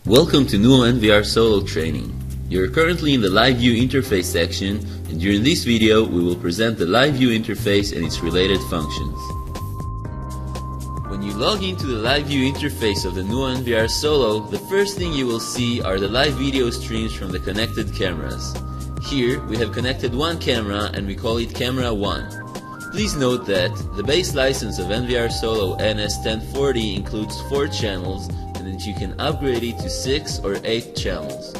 Welcome to NUUO NVRsolo training. You are currently in the Live View interface section, and during this video we will present the Live View interface and its related functions. When you log into the Live View interface of the NUUO NVRsolo, the first thing you will see are the live video streams from the connected cameras. Here we have connected one camera and we call it Camera 1. Please note that the base license of NVRsolo NS1040 includes 4 channels, and that you can upgrade it to 6 or 8 channels.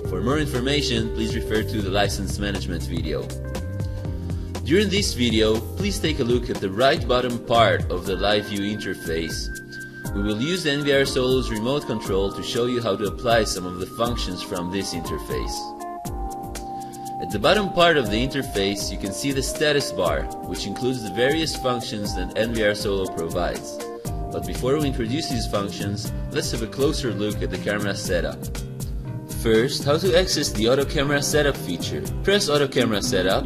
For more information, please refer to the license management video. During this video, please take a look at the right bottom part of the Live View interface. We will use NVRsolo's remote control to show you how to apply some of the functions from this interface. At the bottom part of the interface, you can see the status bar, which includes the various functions that NVRsolo provides. But before we introduce these functions, let's have a closer look at the camera setup. First, how to access the Auto Camera Setup feature. Press Auto Camera Setup.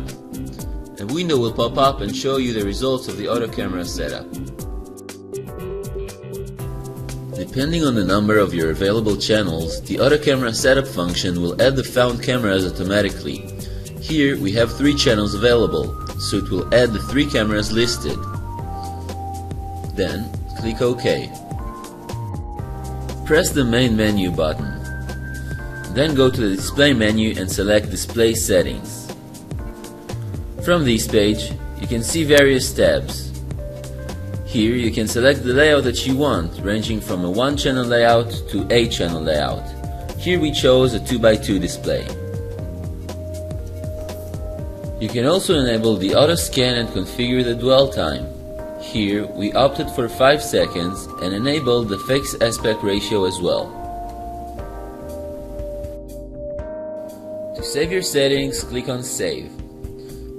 A window will pop up and show you the results of the Auto Camera Setup. Depending on the number of your available channels, the Auto Camera Setup function will add the found cameras automatically. Here we have 3 channels available, so it will add the 3 cameras listed. Then click OK. Press the main menu button. Then go to the display menu and select Display Settings. From this page, you can see various tabs. Here you can select the layout that you want, ranging from a 1-channel layout to 8-channel layout. Here we chose a 2x2 display. You can also enable the auto scan and configure the dwell time. Here we opted for 5 seconds and enabled the fixed aspect ratio as well. To save your settings, click on Save.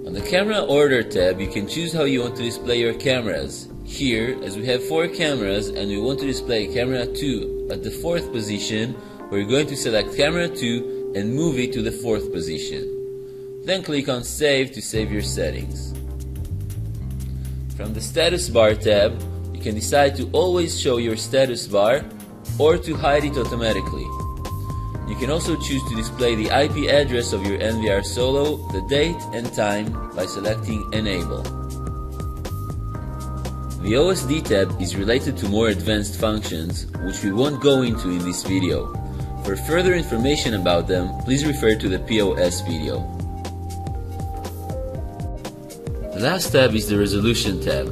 On the Camera Order tab, you can choose how you want to display your cameras. Here, as we have 4 cameras and we want to display camera 2 at the 4th position, we're going to select camera 2 and move it to the 4th position. Then click on Save to save your settings. From the Status Bar tab, you can decide to always show your status bar or to hide it automatically. You can also choose to display the IP address of your NVRsolo, the date and time by selecting Enable. The OSD tab is related to more advanced functions, which we won't go into in this video. For further information about them, please refer to the POS video. The last tab is the Resolution tab.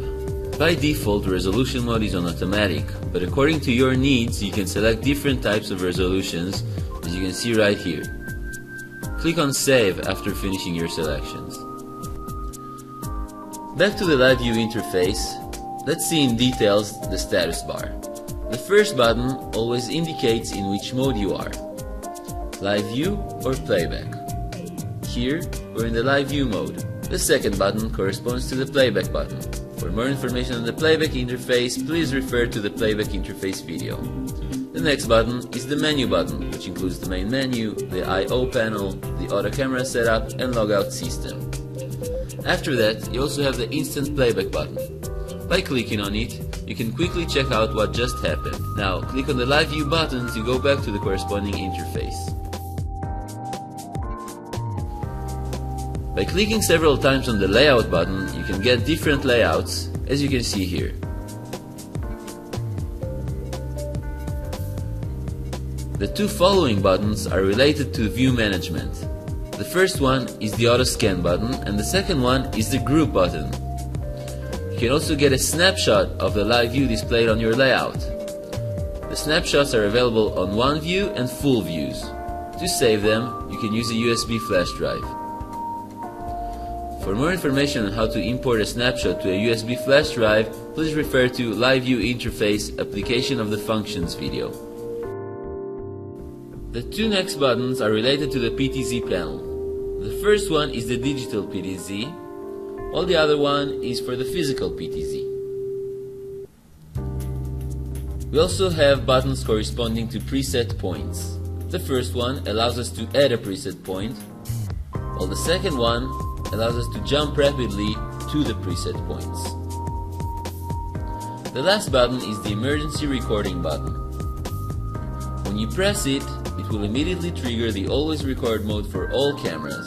By default, resolution mode is on automatic, but according to your needs, you can select different types of resolutions, as you can see right here. Click on Save after finishing your selections. Back to the Live View interface, let's see in details the status bar. The first button always indicates in which mode you are, Live View or Playback. Here, we're in the Live View mode. The second button corresponds to the Playback button. For more information on the Playback interface, please refer to the Playback interface video. The next button is the Menu button, which includes the main menu, the I/O panel, the Auto Camera Setup, and Logout System. After that, you also have the Instant Playback button. By clicking on it, you can quickly check out what just happened. Now, click on the Live View button to go back to the corresponding interface. By clicking several times on the Layout button, you can get different layouts, as you can see here. The 2 following buttons are related to view management. The first one is the Auto Scan button, and the second one is the Group button. You can also get a snapshot of the live view displayed on your layout. The snapshots are available on one view and full views. To save them, you can use a USB flash drive. For more information on how to import a snapshot to a USB flash drive, please refer to Live View Interface Application of the Functions video. The 2 next buttons are related to the PTZ panel. The first one is the digital PTZ, while the other one is for the physical PTZ. We also have buttons corresponding to preset points. The first one allows us to add a preset point, while the second one allows us to jump rapidly to the preset points. The last button is the emergency recording button. When you press it, it will immediately trigger the always record mode for all cameras.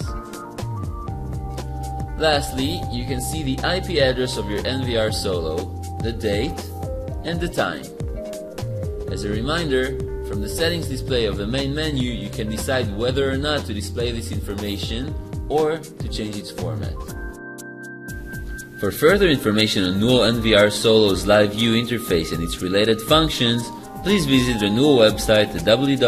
Lastly, you can see the IP address of your NVRsolo, the date, and the time. As a reminder, from the settings display of the main menu, you can decide whether or not to display this information or to change its format. For further information on NUUO NVRsolo's live view interface and its related functions, please visit the NUUO website at www.nuuo.com.